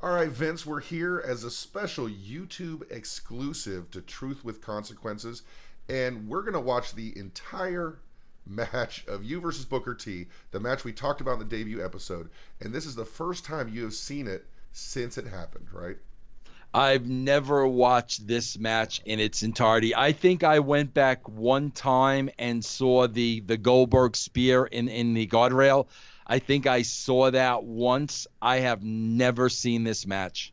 All right, Vince, we're here as a special YouTube exclusive to Truth with Consequences, and we're going to watch the entire match of you versus Booker T, the match we talked about in the debut episode. And this is the first time you have seen it since it happened, right? I've never watched this match in its entirety. I think I went back one time and saw the Goldberg spear in the guardrail. I think I saw that once. I have never seen this match.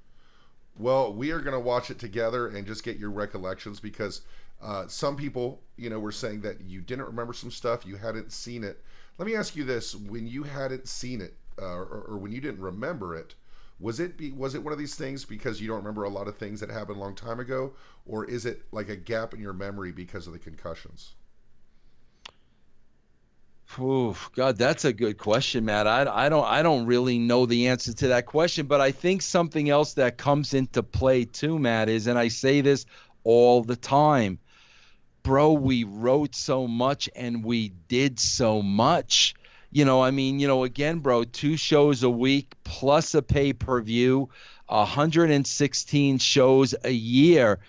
Well, we are going to watch it together and just get your recollections because some people, were saying that you didn't remember some stuff, you hadn't seen it. Let me ask you this: when you hadn't seen it, or when you didn't remember it, was it one of these things because you don't remember a lot of things that happened a long time ago, or is it like a gap in your memory because of the concussions? Oof, God, that's a good question, Matt. I don't really know the answer to that question, but I think something else that comes into play too, Matt, is, and I say this all the time, bro, we wrote so much and we did so much. Again, bro, 2 shows a week plus a pay-per-view, 116 shows a year.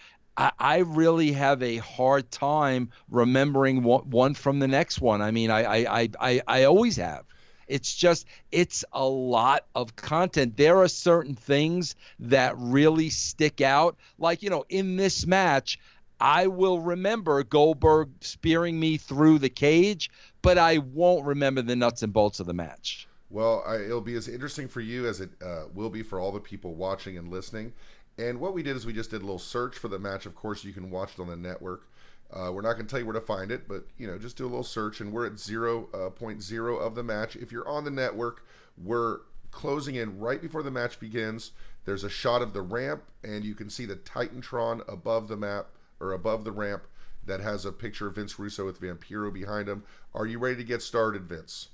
I really have a hard time remembering one from the next one. I always have. It's a lot of content. There are certain things that really stick out. Like, in this match, I will remember Goldberg spearing me through the cage, but I won't remember the nuts and bolts of the match. Well, it'll be as interesting for you as it will be for all the people watching and listening. And what we did is we just did a little search for the match. Of course, you can watch it on the network. We're not going to tell you where to find it, but just do a little search. And we're at 0.0 of the match. If you're on the network, we're closing in right before the match begins. There's a shot of the ramp, and you can see the Titantron above the map or above the ramp that has a picture of Vince Russo with Vampiro behind him. Are you ready to get started, Vince?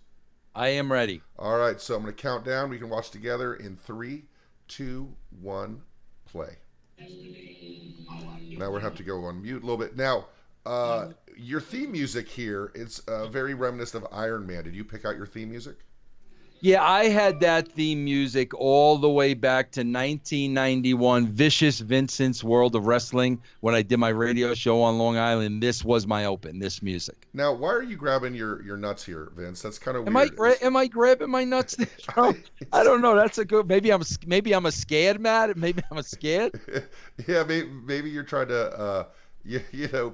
I am ready. All right, so I'm going to count down. We can watch together in 3, 2, 1, play. Now we'll have to go on mute a little bit. Now, your theme music here is very reminiscent of Iron Man. Did you pick out your theme music? Yeah, I had that theme music all the way back to 1991, Vicious Vincent's World of Wrestling, when I did my radio show on Long Island. This was my open, this music. Now, why are you grabbing your nuts here, Vince? That's kind of weird. Am I grabbing my nuts there, bro? I don't know. That's a good. Maybe I'm a scared, Matt. Maybe I'm a scared. Yeah, maybe you're trying to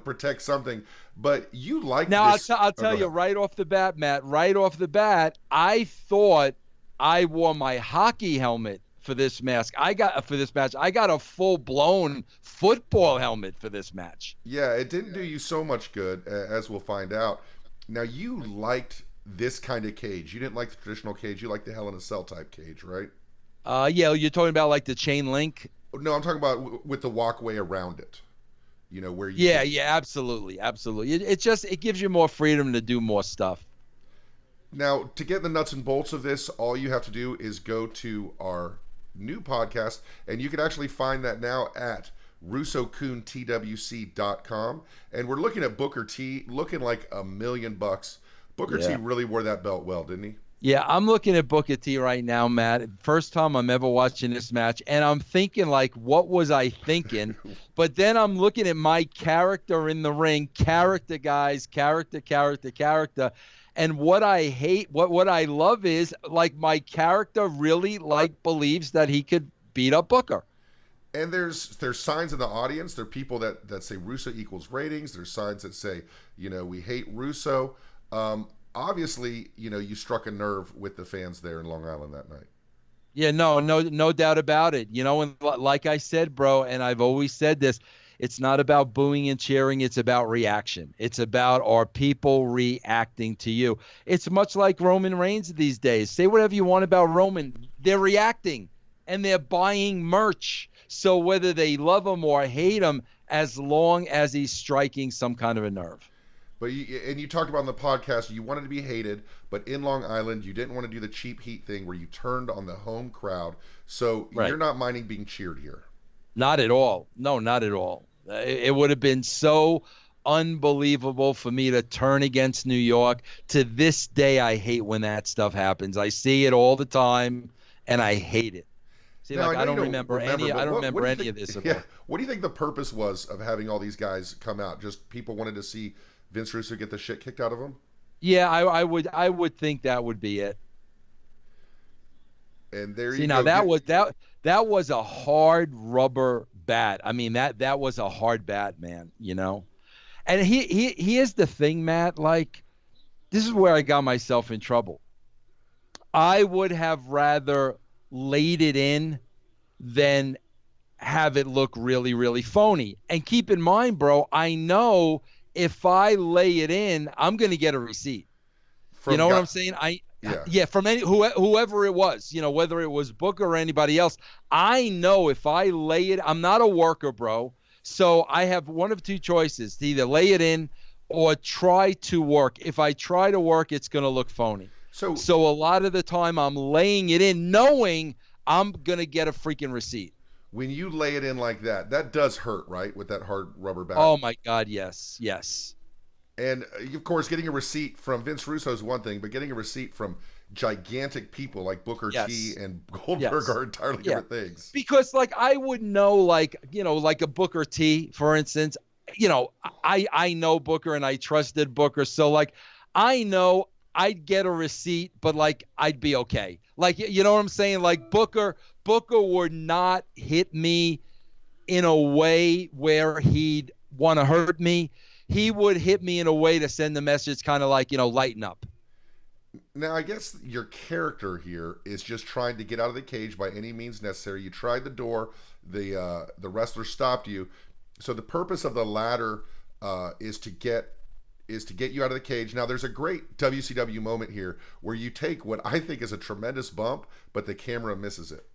protect something, but you like now this. I'll tell you right off the bat, Matt, I thought I wore my hockey helmet for this match. I got a full-blown football helmet for this match. Yeah, it didn't do you so much good, as we'll find out. Now, you liked this kind of cage. You didn't like the traditional cage. You liked the Hell in a Cell type cage, right? Yeah, you're talking about like the chain link? No, I'm talking about with the walkway around it. Where you yeah, absolutely. It gives you more freedom to do more stuff. Now, to get the nuts and bolts of this, all you have to do is go to our new podcast, and you can actually find that now at RussoKoonTWC.com. And we're looking at Booker T looking like $1 million. Booker T really wore that belt well, didn't he? Yeah, I'm looking at Booker T right now, Matt. First time I'm ever watching this match, and I'm thinking, like, what was I thinking? But then I'm looking at my character in the ring, character, guys, character. And what I hate, what I love is, like, my character really, like, believes that he could beat up Booker. And there's signs in the audience. There are people that say Russo equals ratings. There's signs that say, we hate Russo. Obviously, you struck a nerve with the fans there in Long Island that night. Yeah, no doubt about it. And like I said, bro, and I've always said this, it's not about booing and cheering. It's about reaction. It's about, are people reacting to you? It's much like Roman Reigns these days. Say whatever you want about Roman. They're reacting and they're buying merch. So whether they love him or hate him, as long as he's striking some kind of a nerve. But you talked about on the podcast, you wanted to be hated, but in Long Island, you didn't want to do the cheap heat thing where you turned on the home crowd. So You're not minding being cheered here. Not at all. No, not at all. It would have been so unbelievable for me to turn against New York. To this day, I hate when that stuff happens. I see it all the time, and I hate it. See, Now, like I I know you don't remember any. but I don't what remember do you any think, of this at yeah, all. what do you think the purpose was of having all these guys come out? Just people wanted to see Vince Russo get the shit kicked out of him? Yeah, I would think that would be it. And there See, you now go. that was a hard rubber bat. I mean, that was a hard bat, man, you know. And here's the thing, Matt, like this is where I got myself in trouble. I would have rather laid it in than have it look really, really phony. And keep in mind, bro, I know if I lay it in, I'm going to get a receipt. You from know what guy, I'm saying? yeah. Yeah, from whoever it was, whether it was Booker or anybody else, I know if I lay it, I'm not a worker, bro. So I have one of two choices: to either lay it in or try to work. If I try to work, it's going to look phony. So So a lot of the time, I'm laying it in, knowing I'm going to get a freaking receipt. when you lay it in like that, that does hurt, right? With that hard rubber bat. Oh my God, yes, yes, And of course, getting a receipt from Vince Russo is one thing, but getting a receipt from gigantic people like Booker T yes, and Goldberg yes, are entirely yeah. different things. Because like I would know, like like a Booker T, for instance. I know Booker and I trusted Booker, so like I know I'd get a receipt, but like I'd be okay. Like you know what I'm saying? Like Booker would not hit me in a way where he'd want to hurt me. He would hit me in a way to send the message, kind of like lighten up. Now, I guess your character here is just trying to get out of the cage by any means necessary. You tried the door, the wrestler stopped you. So the purpose of the ladder is to get you out of the cage. Now, there's a great WCW moment here where you take what I think is a tremendous bump, but the camera misses it.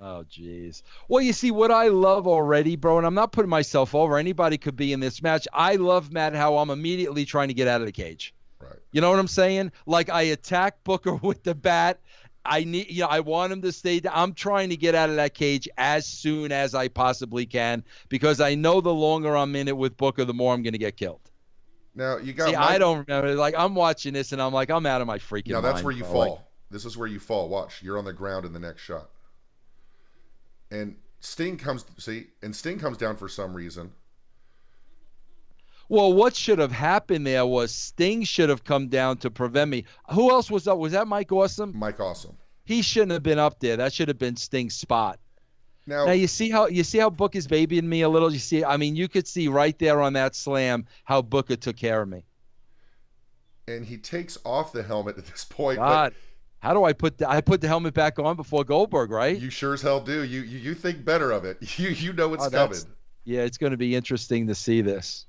Oh, geez. Well, you see, what I love already, bro, and I'm not putting myself over. Anybody could be in this match. I love, Matt, how I'm immediately trying to get out of the cage. Right. You know what I'm saying? Like I attack Booker with the bat. I want him to stay down. I'm trying to get out of that cage as soon as I possibly can because I know the longer I'm in it with Booker, the more I'm going to get killed. Now you got See, I don't remember. Like I'm watching this and I'm like, I'm out of my freaking Now mind. that's where you bro. fall. Like, This is where you fall. Watch. You're on the ground in the next shot. And Sting comes down for some reason. well, what should have happened there was Sting should have come down to prevent me. Who else was up? Was that Mike Awesome? Mike Awesome. He shouldn't have been up there. That should have been Sting's spot. Now Now you see how Book is babying me a little. You see, I mean, you could see right there on that slam how Booker took care of me. and he takes off the helmet at this point. God, how do I put the helmet back on before Goldberg? But Right? you sure as hell do. You think better of it. You know it's Oh, coming. yeah. It's going to be interesting to see this.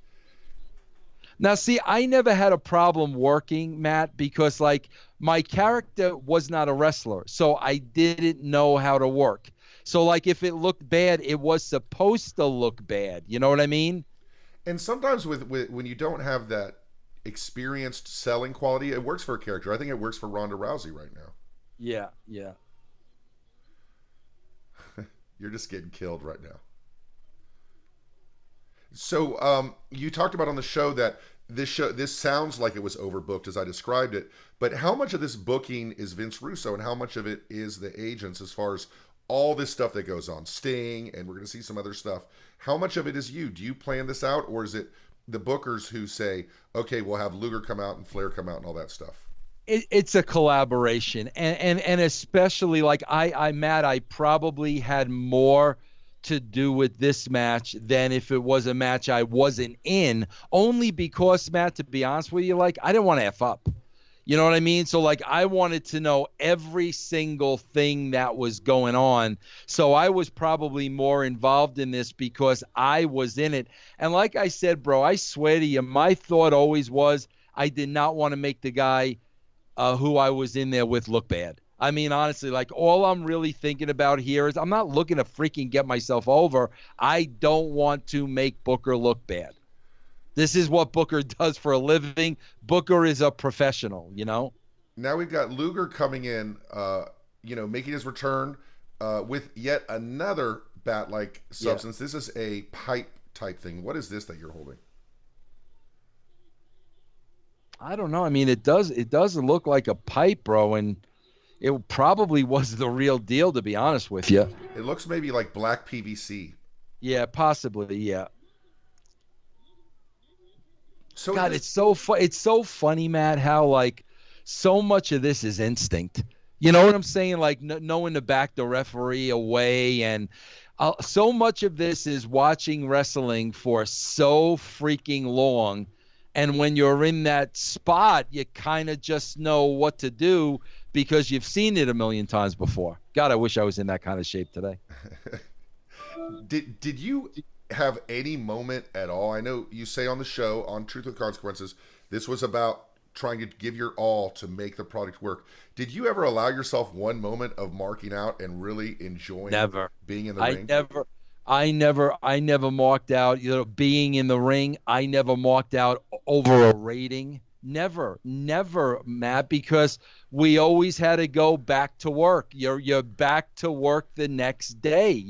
Now, see, I never had a problem working, Matt, because like my character was not a wrestler, so I didn't know how to work. So like if it looked bad, it was supposed to look bad. You know what I mean? And sometimes with when you don't have that experienced selling quality, it works for a character. I think it works for Ronda Rousey right now. Yeah, yeah. You're just getting killed right now. So you talked about on the show that this sounds like it was overbooked as I described it, but how much of this booking is Vince Russo and how much of it is the agents as far as all this stuff that goes on, Sting, and we're going to see some other stuff. How much of it is you? Do you plan this out, or is it the bookers who say, okay, we'll have Luger come out and Flair come out and all that stuff? It's a collaboration, and especially like Matt, I probably had more to do with this match than if it was a match I wasn't in, only because, Matt, to be honest with you, like I didn't want to F up. You know what I mean? So like I wanted to know every single thing that was going on. So I was probably more involved in this because I was in it. And like I said, bro, I swear to you, my thought always was I did not want to make the guy who I was in there with look bad. I mean, honestly, like all I'm really thinking about here is I'm not looking to freaking get myself over. I don't want to make Booker look bad. This is what Booker does for a living. Booker is a professional, you know? Now we've got Luger coming in, making his return with yet another bat-like substance. Yeah. This is a pipe type thing. What is this that you're holding? I don't know. I mean, it does look like a pipe, bro. And it probably was the real deal, to be honest with you. It looks maybe like black PVC. Yeah, possibly. Yeah. So God, this, it's so funny, Matt, how like so much of this is instinct. You know what I'm saying? Like knowing to back the referee away, and so much of this is watching wrestling for so freaking long. And when you're in that spot, you kind of just know what to do because you've seen it a million times before. God, I wish I was in that kind of shape today. did you have any moment at all? I know you say on the show on Truth with Consequences, this was about trying to give your all to make the product work. Did you ever allow yourself one moment of marking out and really enjoying Never. being in the I ring? never. I never marked out, being in the ring. I never marked out over a rating. Never, Matt, because we always had to go back to work. You're back to work the next day.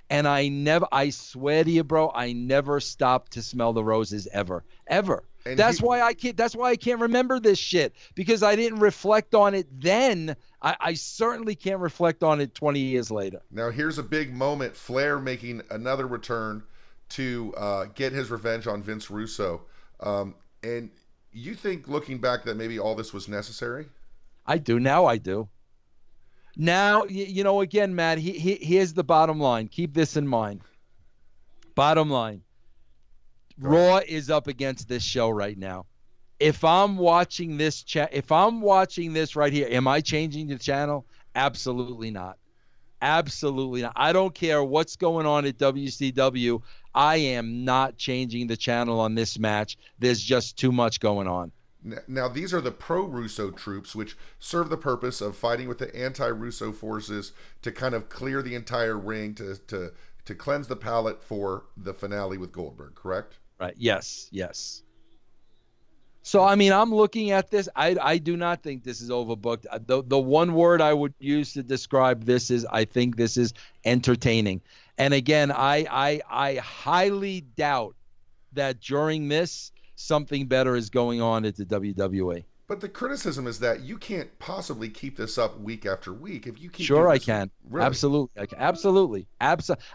And I swear to you, bro, I never stopped to smell the roses ever. And That's why I can't remember this shit, because I didn't reflect on it then. I certainly can't reflect on it 20 years later. now here's a big moment. Flair making another return to get his revenge on Vince Russo. And you think, looking back, that maybe all this was necessary? I do now. I do. Now, again, Matt, here's the bottom line. Keep this in mind. Bottom line. Go ahead. Raw is up against this show right now. If I'm watching this right here, am I changing the channel? Absolutely not. Absolutely not. I don't care what's going on at WCW. I am not changing the channel on this match. There's just too much going on. Now, these are the pro-Russo troops, which serve the purpose of fighting with the anti-Russo forces to kind of clear the entire ring, to cleanse the palate for the finale with Goldberg, correct? Right. Yes. So, I mean, I'm looking at this. I do not think this is overbooked. The one word I would use to describe this is, I think this is entertaining. And again, I highly doubt that during this, something better is going on at the WWE. But the criticism is that you can't possibly keep this up week after week if you keep. Sure, doing I this. can. Really? Absolutely. I can. Absolutely.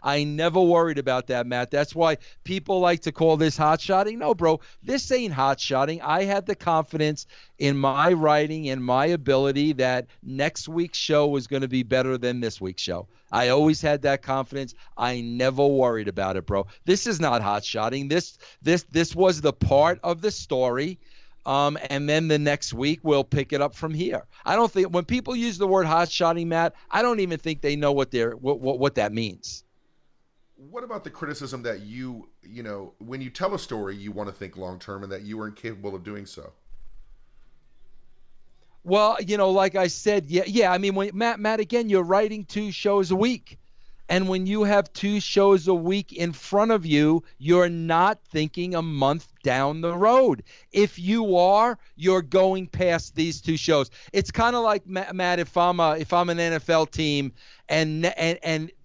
I never worried about that, Matt. That's why people like to call this hot shotting. No, bro, this ain't hot shotting. I had the confidence in my writing and my ability that next week's show was going to be better than this week's show. I always had that confidence. I never worried about it, bro. This is not hot shotting. This was the part of the story. And then the next week we'll pick it up from here. I don't think, when people use the word hot shotting, Matt, I don't even think they know what that means. What about the criticism that when you tell a story, you want to think long term, and that you are incapable of doing so? Well, like I said, yeah. I mean, Matt, again, you're writing 2 shows a week. And when you have 2 shows a week in front of you, you're not thinking a month down the road. If you are, you're going past these 2 shows. It's kind of like, Matt, if I'm an NFL team, and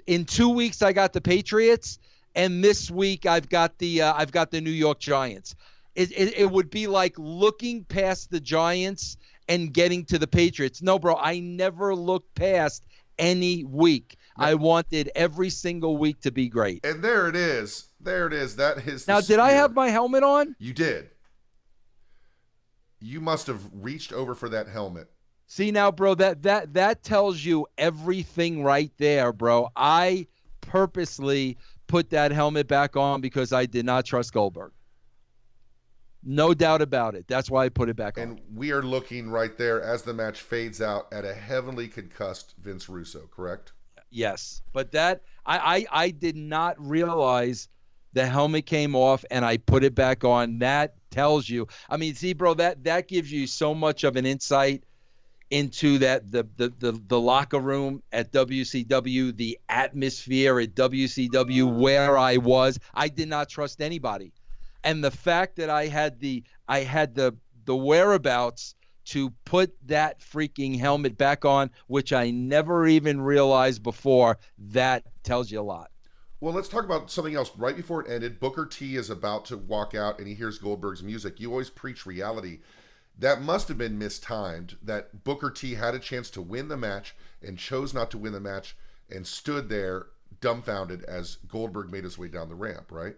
in 2 weeks I got the Patriots, and this week I've got the New York Giants. It would be like looking past the Giants and getting to the Patriots. No, bro, I never looked past any week. I wanted every single week to be great. And there it is. That is. Now, did I have my helmet on? You did. You must have reached over for that helmet. See now, bro, that tells you everything right there, bro. I purposely put that helmet back on because I did not trust Goldberg. No doubt about it. That's why I put it back on. And we are looking right there as the match fades out at a heavily concussed Vince Russo, correct? Yes, but that I did not realize the helmet came off and I put it back on. That tells you. I mean, see, bro, that gives you so much of an insight into that the locker room at WCW, the atmosphere at WCW, where I was. I did not trust anybody, and the fact that I had the whereabouts to put that freaking helmet back on, which I never even realized before, that tells you a lot. Well, let's talk about something else. Right before it ended, Booker T is about to walk out and he hears Goldberg's music. You always preach reality. That must have been mistimed. That Booker T had a chance to win the match and chose not to win the match and stood there dumbfounded as Goldberg made his way down the ramp, right?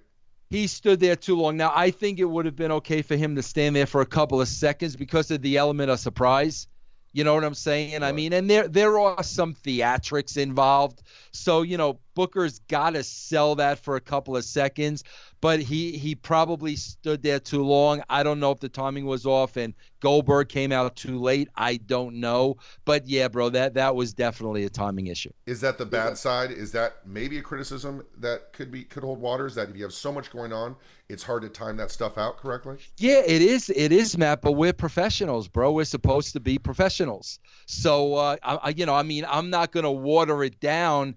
He stood there too long. Now, I think it would have been okay for him to stand there for a couple of seconds because of the element of surprise. You know what I'm saying? Right. I mean, and there are some theatrics involved. So, Booker's got to sell that for a couple of seconds, but he probably stood there too long. I don't know if the timing was off and Goldberg came out too late. I don't know. But yeah, bro, that was definitely a timing issue. Is that the bad side? Is that maybe a criticism that could hold water? Is that if you have so much going on, it's hard to time that stuff out correctly? Yeah, it is. It is, Matt, but we're professionals, bro. We're supposed to be professionals. So, I'm not going to water it down,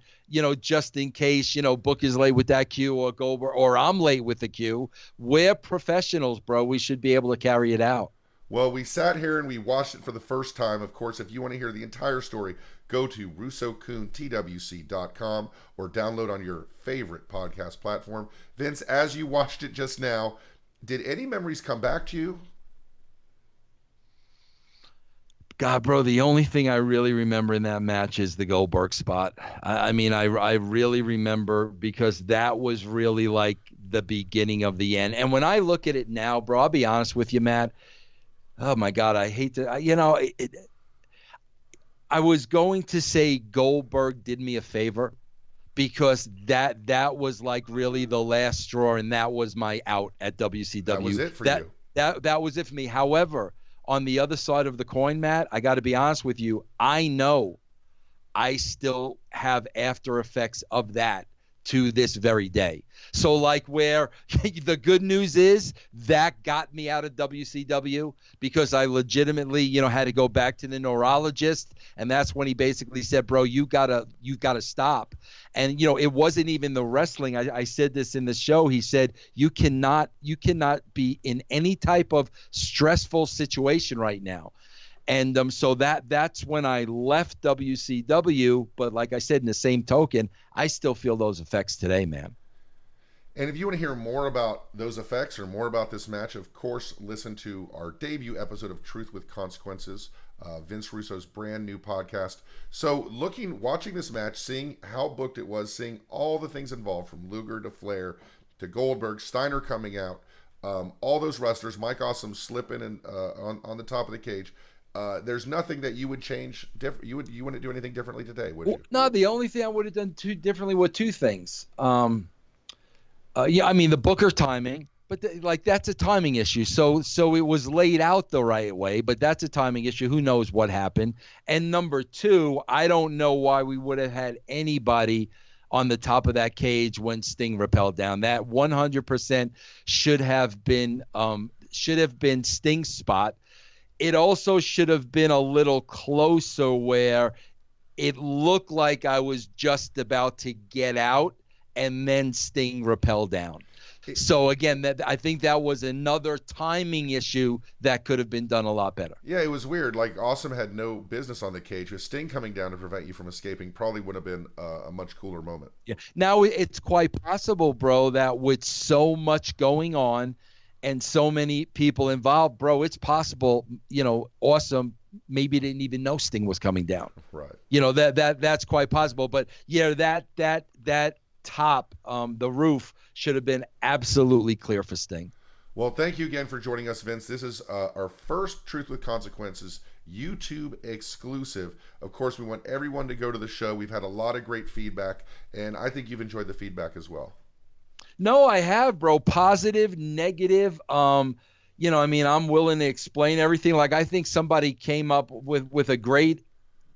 just in case, Book is late with that cue or Goldberg, or I'm late with the cue. We're professionals, bro. We should be able to carry it out. Well, we sat here and we watched it for the first time. Of course, if you want to hear the entire story, go to RussoKoonTWC.com or download on your favorite podcast platform. Vince, as you watched it just now, did any memories come back to you? God, bro, the only thing I really remember in that match is the Goldberg spot. I really remember because that was really like the beginning of the end. And when I look at it now, bro, I'll be honest with you, Matt. Oh my God, I hate to, I was going to say Goldberg did me a favor because that was like really the last straw, and that was my out at WCW. That was it for you. That was it for me. However, on the other side of the coin, Matt, I got to be honest with you. I know I still have after effects of that to this very day. So like where the good news is that got me out of WCW because I legitimately, had to go back to the neurologist. And that's when he basically said, bro, you gotta stop. And, it wasn't even the wrestling. I said this in the show. He said, you cannot be in any type of stressful situation right now. And so that's when I left WCW. But like I said, in the same token, I still feel those effects today, man. And if you want to hear more about those effects or more about this match, of course, listen to our debut episode of Truth with Consequences, Vince Russo's brand new podcast. So watching this match, seeing how booked it was, seeing all the things involved from Luger to Flair to Goldberg, Steiner coming out, all those wrestlers, Mike Awesome slipping and on the top of the cage. There's nothing that you would change. You wouldn't do anything differently today, would you? No, the only thing I would have done differently were two things. The Booker timing, but that's a timing issue. So it was laid out the right way, but that's a timing issue. Who knows what happened? And number two, I don't know why we would have had anybody on the top of that cage when Sting rappelled down. That 100% should have been Sting's spot. It also should have been a little closer where it looked like I was just about to get out and then Sting rappelled down. So again, I think that was another timing issue that could have been done a lot better. Yeah, it was weird. Like Awesome had no business on the cage. With Sting coming down to prevent you from escaping probably would have been a much cooler moment. Yeah. Now it's quite possible, bro, that with so much going on and so many people involved, bro, it's possible, Awesome maybe didn't even know Sting was coming down. Right. That's quite possible. But yeah, that top, the roof should have been absolutely clear for Sting. Well, thank you again for joining us, Vince. This is our first Truth with Consequences YouTube exclusive. Of course, we want everyone to go to the show. We've had a lot of great feedback, and I think you've enjoyed the feedback as well. No, I have, bro. Positive, negative. I'm willing to explain everything. Like I think somebody came up with a great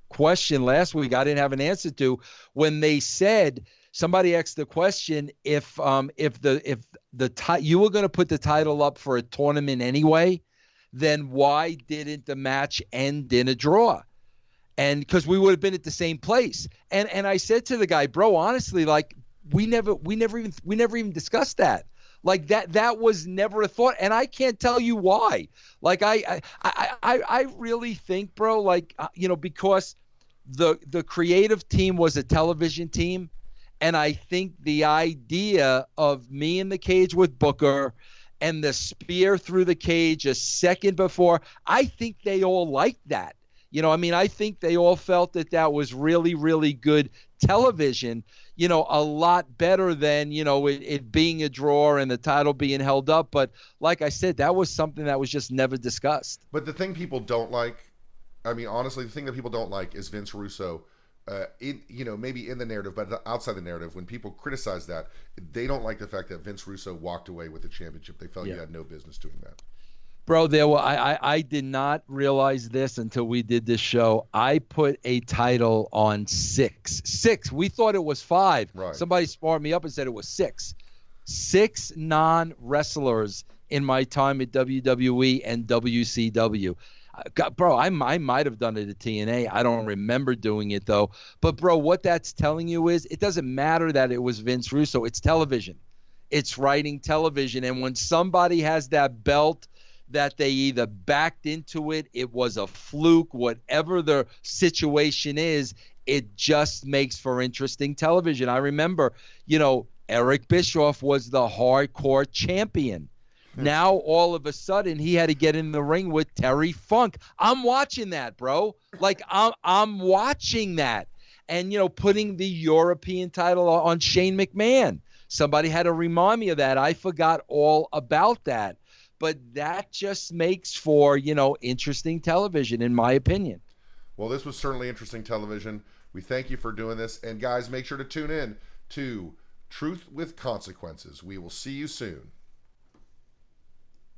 question last week I didn't have an answer to when they said somebody asked the question if you were going to put the title up for a tournament anyway, then why didn't the match end in a draw? And because we would have been at the same place. And I said to the guy, bro, honestly, like we never even discussed that. Like that was never a thought, and I can't tell you why. Like I really think, bro, like because the creative team was a television team, and I think the idea of me in the cage with Booker and the spear through the cage a second before, I think they all liked that. I mean, I think they all felt that that was really, really good television, a lot better than, it being a draw and the title being held up. But like I said, that was something that was just never discussed. But the thing people don't like, I mean, honestly, the thing that people don't like is Vince Russo. Maybe in the narrative, but outside the narrative, when people criticize that, they don't like the fact that Vince Russo walked away with the championship. They felt you had no business doing that. Bro, I did not realize this until we did this show. I put a title on 6. 6. We thought it was 5. Right. Somebody sparred me up and said it was 6. 6 non-wrestlers in my time at WWE and WCW. God, bro, I might have done it at TNA. I don't remember doing it, though. But, bro, what that's telling you is it doesn't matter that it was Vince Russo. It's television. It's writing television. And when somebody has that belt that they either backed into it, it was a fluke, whatever the situation is, it just makes for interesting television. I remember, Eric Bischoff was the hardcore champion. Now, all of a sudden, he had to get in the ring with Terry Funk. I'm watching that, bro. Like, I'm watching that. And, putting the European title on Shane McMahon. Somebody had to remind me of that. I forgot all about that. But that just makes for, interesting television, in my opinion. Well, this was certainly interesting television. We thank you for doing this. And, guys, make sure to tune in to Truth with Consequences. We will see you soon.